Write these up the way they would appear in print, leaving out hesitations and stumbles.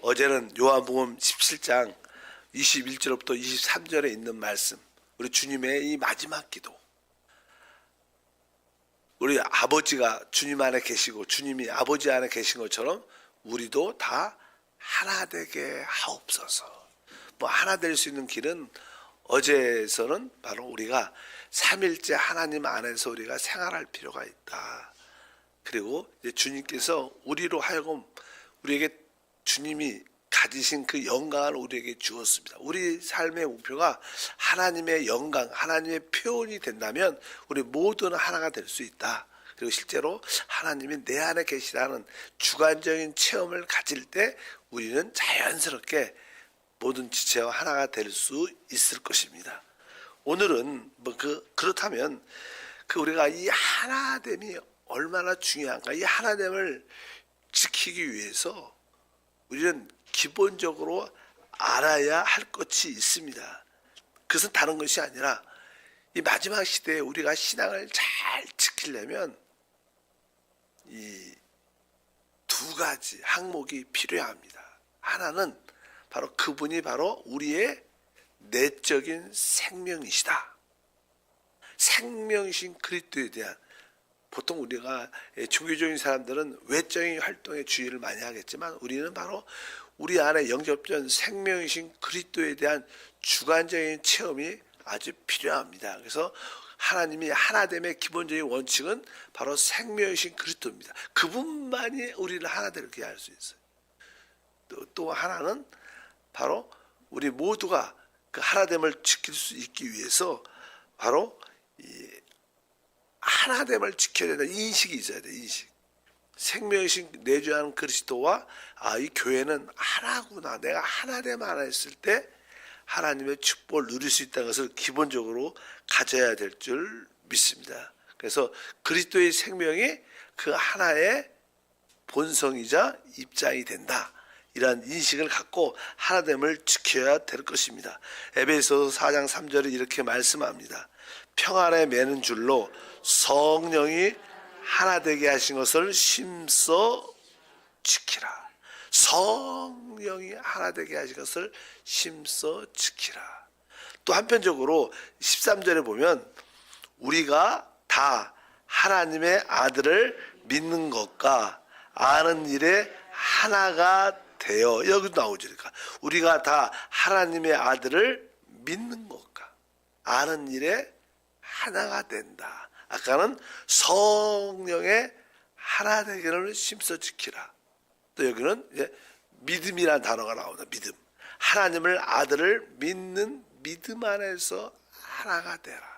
어제는 요한복음 17장 21절부터 23절에 있는 말씀, 우리 주님의 이 마지막 기도, 우리 아버지가 주님 안에 계시고 주님이 아버지 안에 계신 것처럼 우리도 다 하나 되게 하옵소서. 하나 될 수 있는 길은 어제에서는 바로 우리가 삼일째 하나님 안에서 우리가 생활할 필요가 있다. 그리고 이제 주님께서 우리로 하여금 우리에게 주님이 가지신 그 영광을 우리에게 주었습니다. 우리 삶의 목표가 하나님의 영광, 하나님의 표현이 된다면 우리 모두는 하나가 될 수 있다. 그리고 실제로 하나님이 내 안에 계시다는 주관적인 체험을 가질 때 우리는 자연스럽게 모든 지체와 하나가 될 수 있을 것입니다. 오늘은 그렇다면 우리가 이 하나됨이 얼마나 중요한가? 이 하나됨을 지키기 위해서 우리는 기본적으로 알아야 할 것이 있습니다. 그것은 다른 것이 아니라 이 마지막 시대에 우리가 신앙을 잘 지키려면 이 두 가지 항목이 필요합니다. 하나는 바로 그분이 바로 우리의 내적인 생명이시다. 생명이신 그리스도에 대한, 보통 우리가 종교적인 사람들은 외적인 활동에 주의를 많이 하겠지만 우리는 바로 우리 안에 영접된 생명이신 그리스도에 대한 주관적인 체험이 아주 필요합니다. 그래서 하나님이 하나됨의 기본적인 원칙은 바로 생명이신 그리스도입니다. 그분만이 우리를 하나 되게 할 수 있어요. 또 하나는 바로 우리 모두가 그 하나됨을 지킬 수 있기 위해서 바로 이 하나됨을 지켜야 된다. 인식이 있어야 돼. 인식. 생명이신 내주하는 그리스도와 이 교회는 하나구나. 내가 하나됨 하나 했을 때 하나님의 축복을 누릴 수 있다는 것을 기본적으로 가져야 될 줄 믿습니다. 그래서 그리스도의 생명이 그 하나의 본성이자 입장이 된다. 이러한 인식을 갖고 하나됨을 지켜야 될 것입니다. 에베소서 4장 3절에 이렇게 말씀합니다. 평안에 매는 줄로 성령이 하나 되게 하신 것을 힘써 지키라. 성령이 하나 되게 하신 것을 힘써 지키라. 또 한편적으로 13절에 보면 우리가 다 하나님의 아들을 믿는 것과 아는 일에 하나가 되어, 여기도 나오죠. 그러니까 우리가 다 하나님의 아들을 믿는 것과 아는 일에 하나가 된다. 아까는 성령의 하나 되기를 힘써 지키라. 또 여기는 이제 믿음이라는 단어가 나옵니다. 믿음. 하나님을 아들을 믿는 믿음 안에서 하나가 되라.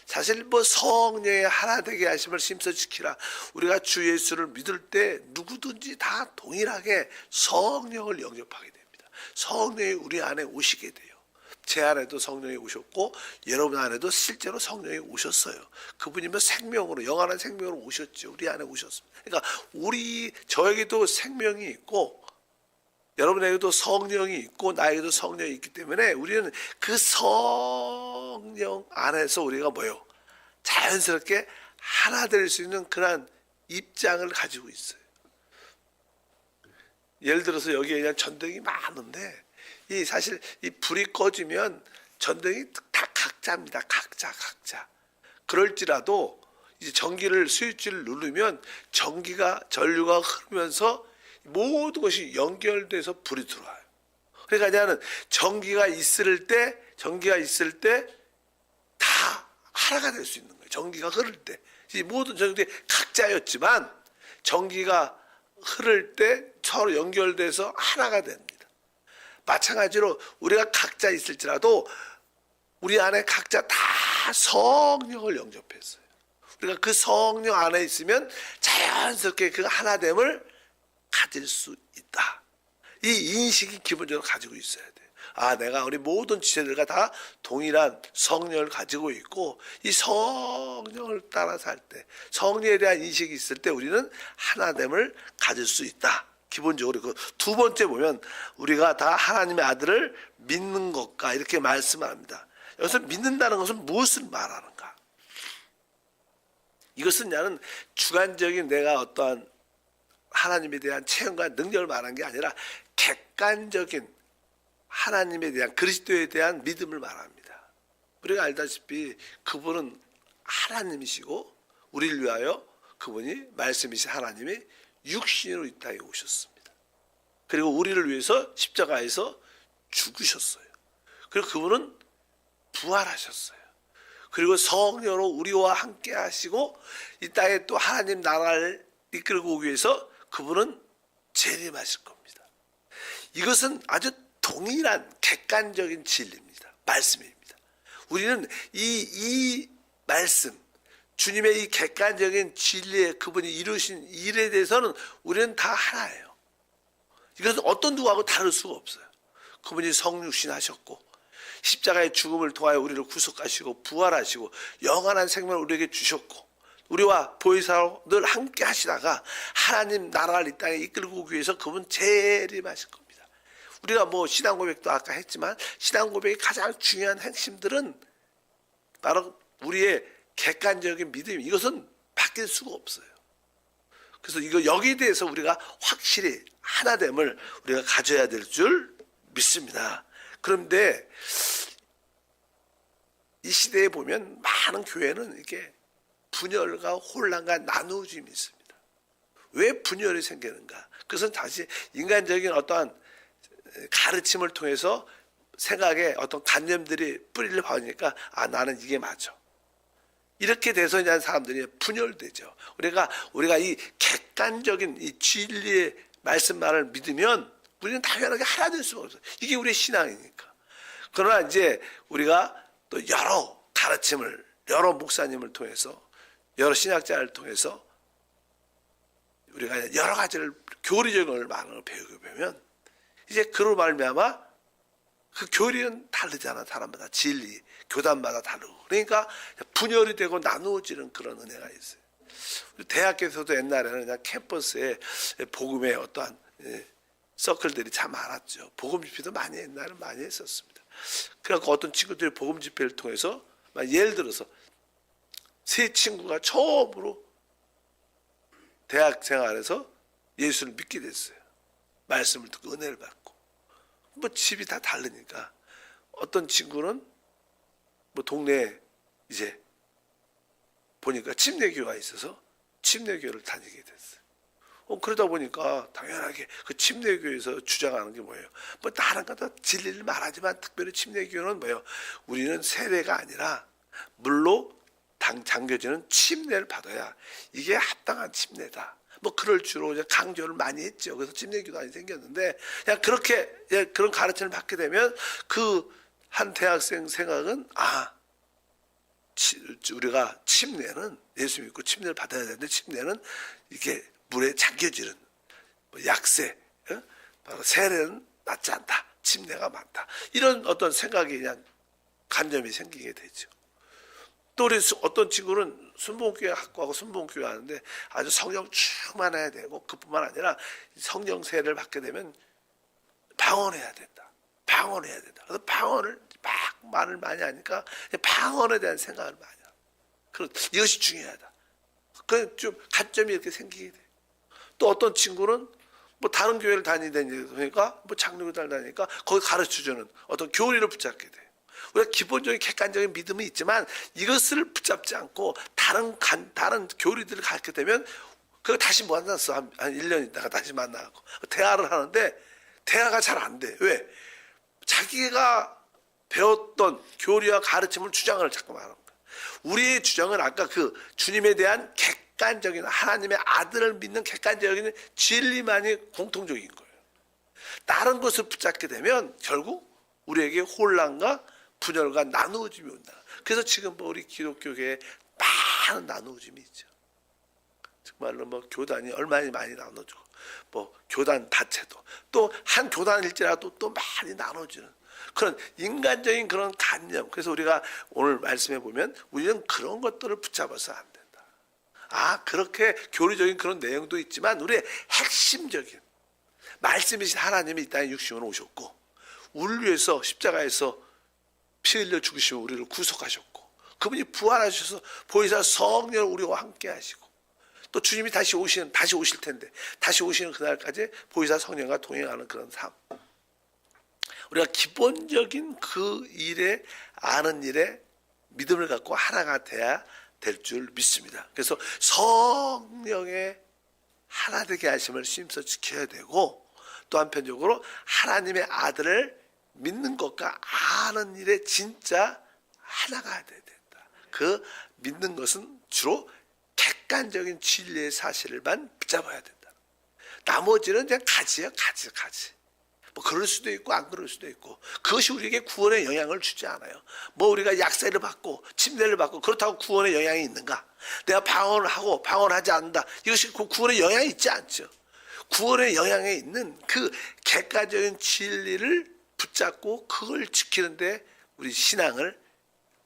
사실 성령의 하나 되게 하심을 힘써 지키라. 우리가 주 예수를 믿을 때 누구든지 다 동일하게 성령을 영접하게 됩니다. 성령이 우리 안에 오시게 돼요. 제 안에도 성령이 오셨고 여러분 안에도 실제로 성령이 오셨어요. 그분이면 생명으로, 영원한 생명으로 오셨죠. 우리 안에 오셨습니다. 그러니까 저에게도 생명이 있고 여러분에게도 성령이 있고 나에게도 성령이 있기 때문에 우리는 그 성령 안에서 우리가 자연스럽게 하나 될 수 있는 그런 입장을 가지고 있어요. 예를 들어서 여기에 그냥 전등이 많은데 사실 이 불이 꺼지면 전등이 다 각자입니다. 각자. 그럴지라도 이제 전기를 스위치를 누르면 전류가 흐르면서 모든 것이 연결돼서 불이 들어와요. 그러니까 나는 전기가 있을 때 다 하나가 될 수 있는 거예요. 전기가 흐를 때. 이 모든 전기들이 각자였지만 전기가 흐를 때 서로 연결돼서 하나가 됩니다. 마찬가지로 우리가 각자 있을지라도 우리 안에 각자 다 성령을 영접했어요. 우리가 그 성령 안에 있으면 자연스럽게 그 하나됨을 가질 수 있다. 이 인식이 기본적으로 가지고 있어야 돼요. 내가 우리 모든 지체들과 다 동일한 성령을 가지고 있고 이 성령을 따라 살 때, 성령에 대한 인식이 있을 때 우리는 하나됨을 가질 수 있다. 기본적으로. 두 번째 보면 우리가 다 하나님의 아들을 믿는 것과 이렇게 말씀합니다. 여기서 믿는다는 것은 무엇을 말하는가? 이것은 나는 주관적인 내가 어떠한 하나님에 대한 체험과 능력을 말한 게 아니라 객관적인 하나님에 대한 그리스도에 대한 믿음을 말합니다. 우리가 알다시피 그분은 하나님이시고 우리를 위하여 그분이 말씀이신 하나님이 육신으로 이 땅에 오셨습니다. 그리고 우리를 위해서 십자가에서 죽으셨어요. 그리고 그분은 부활하셨어요. 그리고 성령으로 우리와 함께 하시고 이 땅에 또 하나님 나라를 이끌고 오기 위해서 그분은 재림하실 겁니다. 이것은 아주 동일한 객관적인 진리입니다. 말씀입니다. 우리는 이 말씀, 주님의 이 객관적인 진리에 그분이 이루신 일에 대해서는 우리는 다 하나예요. 이것은 어떤 누구하고 다를 수가 없어요. 그분이 성육신 하셨고 십자가의 죽음을 통하여 우리를 구속하시고 부활하시고 영원한 생명을 우리에게 주셨고 우리와 보혜사로 늘 함께 하시다가 하나님 나라를 이 땅에 이끌고 오기 위해서 그분 재림하실 겁니다. 우리가 뭐 신앙 고백도 아까 했지만 신앙 고백의 가장 중요한 핵심들은 바로 우리의 객관적인 믿음, 이것은 바뀔 수가 없어요. 그래서 여기에 대해서 우리가 확실히 하나됨을 우리가 가져야 될 줄 믿습니다. 그런데 이 시대에 보면 많은 교회는 이렇게 분열과 혼란과 나누어짐이 있습니다. 왜 분열이 생기는가? 그것은 다시 인간적인 어떠한 가르침을 통해서 생각에 어떤 관념들이 뿌리를 박으니까 나는 이게 맞아. 이렇게 돼서 이제 사람들이 분열되죠. 우리가 이 객관적인 이 진리의 말씀만을 믿으면 우리는 당연하게 하나 될 수가 없어요. 이게 우리의 신앙이니까. 그러나 이제 우리가 또 여러 가르침을, 여러 목사님을 통해서, 여러 신학자를 통해서 우리가 여러 가지를 교리적인 걸 많은 걸 배우게 되면 이제 그로 말미암아 그 교리는 다르잖아. 사람마다 진리, 교단마다 다르고. 그러니까 분열이 되고 나누어지는 그런 은혜가 있어요. 대학교에서도 옛날에는 그냥 캠퍼스에 복음의 어떠한 서클들이 참 많았죠. 복음 집회도 옛날에는 많이 했었습니다. 그래서 어떤 친구들이 복음 집회를 통해서 예를 들어서 세 친구가 처음으로 대학 생활에서 예수를 믿게 됐어요. 말씀을 듣고 은혜를 받고. 뭐 집이 다 다르니까 어떤 친구는 뭐 동네에 이제 보니까 침례교가 있어서 침례교를 다니게 됐어요. 그러다 보니까 당연하게 그 침례교에서 주장하는 게 뭐예요? 뭐 다른 것도 진리를 말하지만 특별히 침례교는 뭐예요? 우리는 세례가 아니라 물로 잠겨지는 침례를 받아야 이게 합당한 침례다. 뭐 그럴 주로 이제 강조를 많이 했죠. 그래서 침례교단이 생겼는데 그냥 그렇게 그런 가르침을 받게 되면 그 한 대학생 생각은 우리가 침례는 예수 믿고 침례를 받아야 되는데 침례는 이렇게 물에 잠겨지는 약세, 바로 세례는 낫지 않다. 침례가 많다. 이런 어떤 생각이 그냥 관념이 생기게 되죠. 또 우리 어떤 친구는 순복음교회 학과하고 순복음교회 하는데 아주 성령 충만해야 되고 그뿐만 아니라 성령 세례를 받게 되면 방언해야 된다. 방언해야 된다. 그래서 방언을 말을 많이 하니까 방언에 대한 생각을 많이 하고 이것이 중요하다. 그 좀 가점이 이렇게 생기게 돼요. 또 어떤 친구는 뭐 다른 교회를 다니니까 뭐 장로교단을 다니니까 거기 가르쳐주는 어떤 교리를 붙잡게 돼요. 우리가 기본적인 객관적인 믿음은 있지만 이것을 붙잡지 않고 다른 교리들을 갖게 되면 그거 다시 만났어. 한 1년 있다가 다시 만나고 대화를 하는데 대화가 잘 안 돼. 왜? 자기가 배웠던 교리와 가르침을 주장을 자꾸 말하는 거야. 우리의 주장은 아까 그 주님에 대한 객관적인 하나님의 아들을 믿는 객관적인 진리만이 공통적인 거예요. 다른 것을 붙잡게 되면 결국 우리에게 혼란과 분열과 나누어짐이 온다. 그래서 지금 우리 기독교계에 많은 나누어짐이 있죠. 정말로 뭐 교단이 얼마나 많이 나눠지고 뭐 교단 자체도 또 한 교단일지라도 또 많이 나눠지는 그런 인간적인 그런 관념. 그래서 우리가 오늘 말씀해 보면 우리는 그런 것들을 붙잡아서 안 된다. 그렇게 교리적인 그런 내용도 있지만 우리의 핵심적인 말씀이신 하나님이 이 땅에 육신으로 오셨고 우리를 위해서 십자가에서 피 흘려 죽으시고 우리를 구속하셨고 그분이 부활하셔서 보혜사 성령을 우리와 함께 하시고 또 주님이 다시 오실 텐데 다시 오시는 그날까지 보혜사 성령과 동행하는 그런 삶. 우리가 기본적인 그 일에 아는 일에 믿음을 갖고 하나가 돼야 될 줄 믿습니다. 그래서 성령의 하나 되게 하심을 심서 지켜야 되고 또 한편적으로 하나님의 아들을 믿는 것과 아는 일에 진짜 하나가 돼야 된다. 그 믿는 것은 주로 객관적인 진리의 사실을만 붙잡아야 된다. 나머지는 그냥 가지야, 가지. 뭐 그럴 수도 있고 안 그럴 수도 있고 그것이 우리에게 구원에 영향을 주지 않아요. 뭐 우리가 약세를 받고 침례를 받고 그렇다고 구원에 영향이 있는가? 내가 방언을 하고 방언을 하지 않는다. 이것이 구원에 영향이 있지 않죠. 구원에 영향이 있는 그 객관적인 진리를 붙잡고 그걸 지키는데 우리 신앙을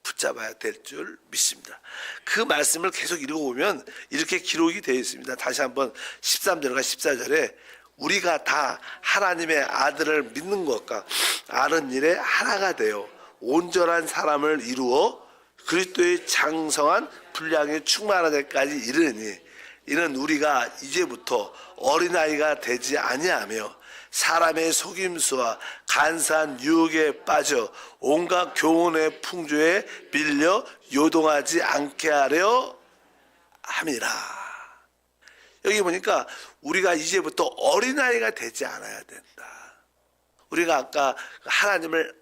붙잡아야 될 줄 믿습니다. 그 말씀을 계속 읽어보면 이렇게 기록이 되어 있습니다. 다시 한번 13절과 14절에 우리가 다 하나님의 아들을 믿는 것과 아는 일에 하나가 되어 온전한 사람을 이루어 그리스도의 장성한 분량에 충만한 데까지 이르니 이는 우리가 이제부터 어린아이가 되지 아니하며 사람의 속임수와 간사한 유혹에 빠져 온갖 교훈의 풍조에 밀려 요동하지 않게 하려 함이라. 여기 보니까 우리가 이제부터 어린아이가 되지 않아야 된다. 우리가 아까 하나님을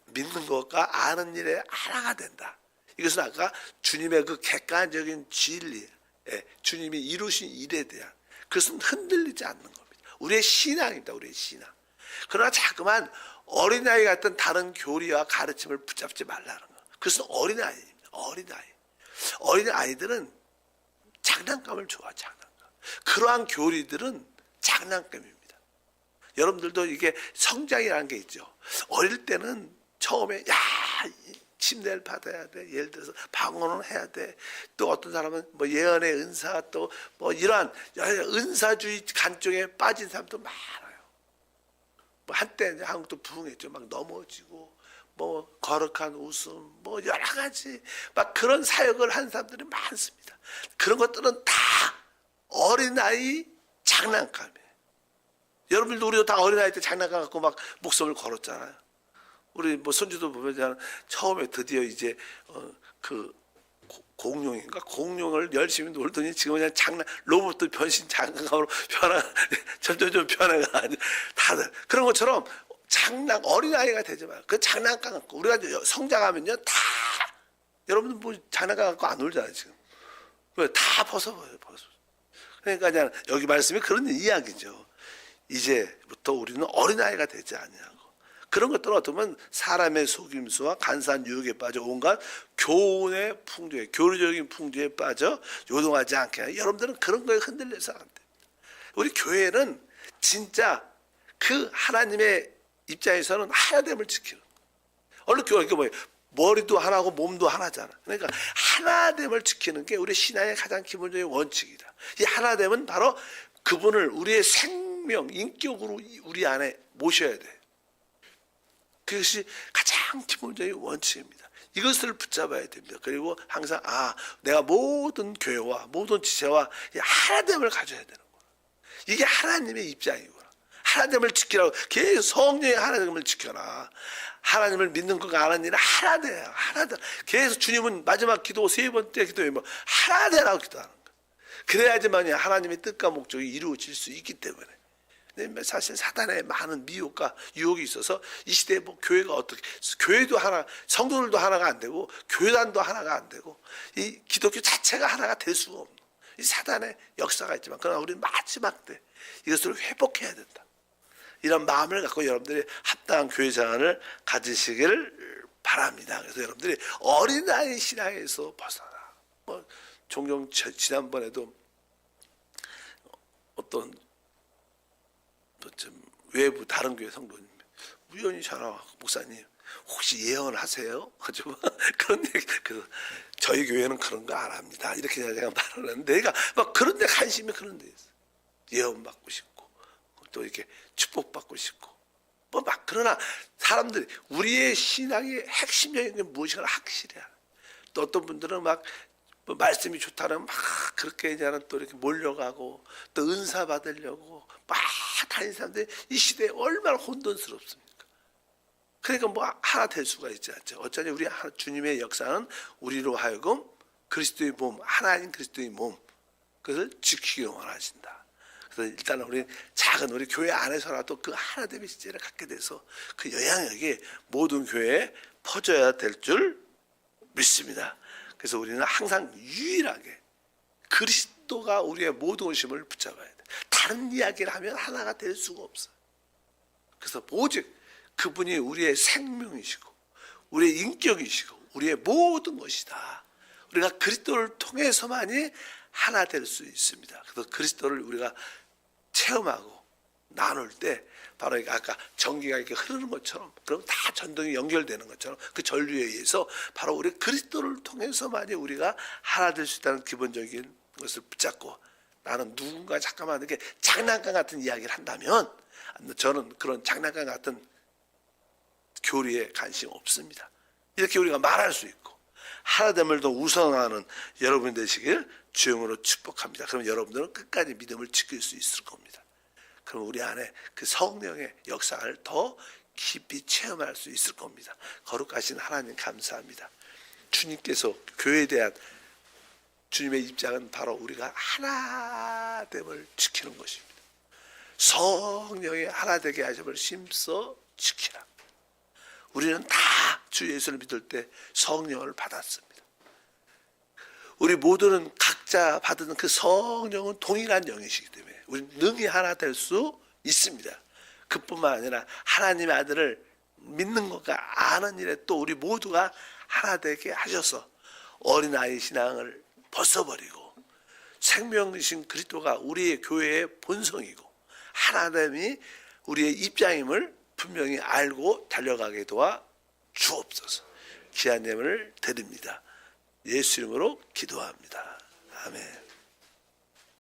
믿는 것과 아는 일에 하나가 된다. 이것은 아까 주님의 그 객관적인 진리, 주님이 이루신 일에 대한 그것은 흔들리지 않는 겁니다. 우리의 신앙입니다. 우리의 신앙. 그러나 자꾸만 어린아이 같은 다른 교리와 가르침을 붙잡지 말라는 거. 그것은 어린아이입니다. 어린아이들은 장난감을 좋아해요. 장난감. 그러한 교리들은 장난감입니다. 여러분들도 이게 성장이라는 게 있죠. 어릴 때는 처음에 침례를 받아야 돼. 예를 들어서 방언을 해야 돼. 또 어떤 사람은 뭐 예언의 은사 또 뭐 이러한 은사주의 간쪽에 빠진 사람도 많아요. 뭐 한때 한국도 부흥했죠. 막 넘어지고 뭐 거룩한 웃음 뭐 여러 가지 막 그런 사역을 한 사람들이 많습니다. 그런 것들은 다 어린아이 장난감이에요. 여러분들도 우리도 다 어린아이 때 장난감 갖고 막 목숨을 걸었잖아요. 우리 뭐 손주도 보면 처음에 드디어 이제 그 공룡인가 공룡을 열심히 놀더니 지금 그냥 로봇도 변신 장난감으로 점점 변해가 다들 그런 것처럼 어린아이가 되지 마요. 그 장난감 갖고 우리가 성장하면요 다 여러분들 뭐 장난감 갖고 안 놀잖아요 지금. 다 벗어버려요. 그러니까 그냥 여기 말씀이 그런 이야기죠. 이제부터 우리는 어린아이가 되지 아니하고 그런 것들은 어쩌면 사람의 속임수와 간사한 유혹에 빠져 온갖 교훈의 풍조에 교류적인 풍조에 빠져 요동하지 않게 해요. 여러분들은 그런 거에 흔들려서 안 됩니다. 우리 교회는 진짜 그 하나님의 입장에서는 하나됨을 지키는 얼른 교회가 뭐예요? 머리도 하나고 몸도 하나잖아. 그러니까 하나됨을 지키는 게 우리 신앙의 가장 기본적인 원칙이다. 이 하나됨은 바로 그분을 우리의 생명, 인격으로 우리 안에 모셔야 돼. 그것이 가장 기본적인 원칙입니다. 이것을 붙잡아야 됩니다. 그리고 항상 내가 모든 교회와 모든 지체와 하나됨을 가져야 되는 거야. 이게 하나님의 입장이구나. 하나됨을 지키라고 계속 성령의 하나됨을 지켜라. 하나님을 믿는 것과 아는 일은 하나 돼요. 하나 돼. 계속 주님은 마지막 기도 세 번째 기도에 뭐 하나 되라고 기도하는 거예요. 그래야지만 하나님의 뜻과 목적이 이루어질 수 있기 때문에. 사실 사단의 많은 미혹과 유혹이 있어서 이 시대에 뭐 교회가 어떻게 교회도 하나 성도들도 하나가 안 되고 교단도 하나가 안 되고 이 기독교 자체가 하나가 될 수가 없는 이 사단의 역사가 있지만 그러나 우리는 마지막 때 이것을 회복해야 된다. 이런 마음을 갖고 여러분들이 합당한 교회 생활을 가지시기를 바랍니다. 그래서 여러분들이 어린아이 신앙에서 벗어나. 뭐 종종 지난번에도 어떤 좀 외부 다른 교회 성도님 우연히 전화 와서 목사님 혹시 예언하세요? 그런 얘기 저희 교회는 그런 거 안 합니다. 이렇게 제가 말을 했는데 내가 막 그런 데 관심이 그런 데 있어. 예언 받고 싶고 또 이렇게 축복 받고 싶고 뭐 막 그러나 사람들이 우리의 신앙의 핵심적인 게 무엇인가 확실해. 또 어떤 분들은 막 뭐 말씀이 좋다는 막 그렇게 이제는 또 이렇게 몰려가고 또 은사 받으려고 막 다니는 사람들이 이 시대에 얼마나 혼돈스럽습니까? 그러니까 뭐 하나 될 수가 있지 않죠. 어쩌니 우리 주님의 역사는 우리로 하여금 그리스도의 몸, 하나님 그리스도의 몸, 그것을 지키기 원하신다. 그래서 일단은 우리 작은 우리 교회 안에서라도 그 하나됨의 시제를 갖게 돼서 그 영향력이 모든 교회에 퍼져야 될 줄 믿습니다. 그래서 우리는 항상 유일하게 그리스도가 우리의 모든 것임을 붙잡아야 돼. 다른 이야기를 하면 하나가 될 수가 없어요. 그래서 오직 그분이 우리의 생명이시고 우리의 인격이시고 우리의 모든 것이다. 우리가 그리스도를 통해서만이 하나 될 수 있습니다. 그래서 그리스도를 우리가 체험하고 나눌 때 바로 아까 전기가 이렇게 흐르는 것처럼 그럼 다 전동이 연결되는 것처럼 그 전류에 의해서 바로 우리 그리스도를 통해서만이 우리가 하나 될 수 있다는 기본적인 것을 붙잡고 나는 누군가 잠깐만 이렇게 장난감 같은 이야기를 한다면 저는 그런 장난감 같은 교리에 관심 없습니다. 이렇게 우리가 말할 수 있고 하나됨을 더 우선하는 여러분 되시길 주영으로 축복합니다. 그럼 여러분들은 끝까지 믿음을 지킬 수 있을 겁니다. 그럼 우리 안에 그 성령의 역사를 더 깊이 체험할 수 있을 겁니다. 거룩하신 하나님 감사합니다. 주님께서 교회에 대한 주님의 입장은 바로 우리가 하나됨을 지키는 것입니다. 성령의 하나되게 하심을 심써 지키라. 우리는 다 주 예수를 믿을 때 성령을 받았습니다. 우리 모두는 각자 받은 그 성령은 동일한 영이시기 때문에 우리는 능히 하나 될 수 있습니다. 그뿐만 아니라 하나님의 아들을 믿는 것과 아는 일에 또 우리 모두가 하나 되게 하셔서 어린아이 신앙을 벗어버리고 생명이신 그리스도가 우리의 교회의 본성이고 하나됨이 우리의 입장임을 분명히 알고 달려가게 도와 주옵소서. 귀한 예물을 드립니다. 예수 이름으로 기도합니다. 아멘.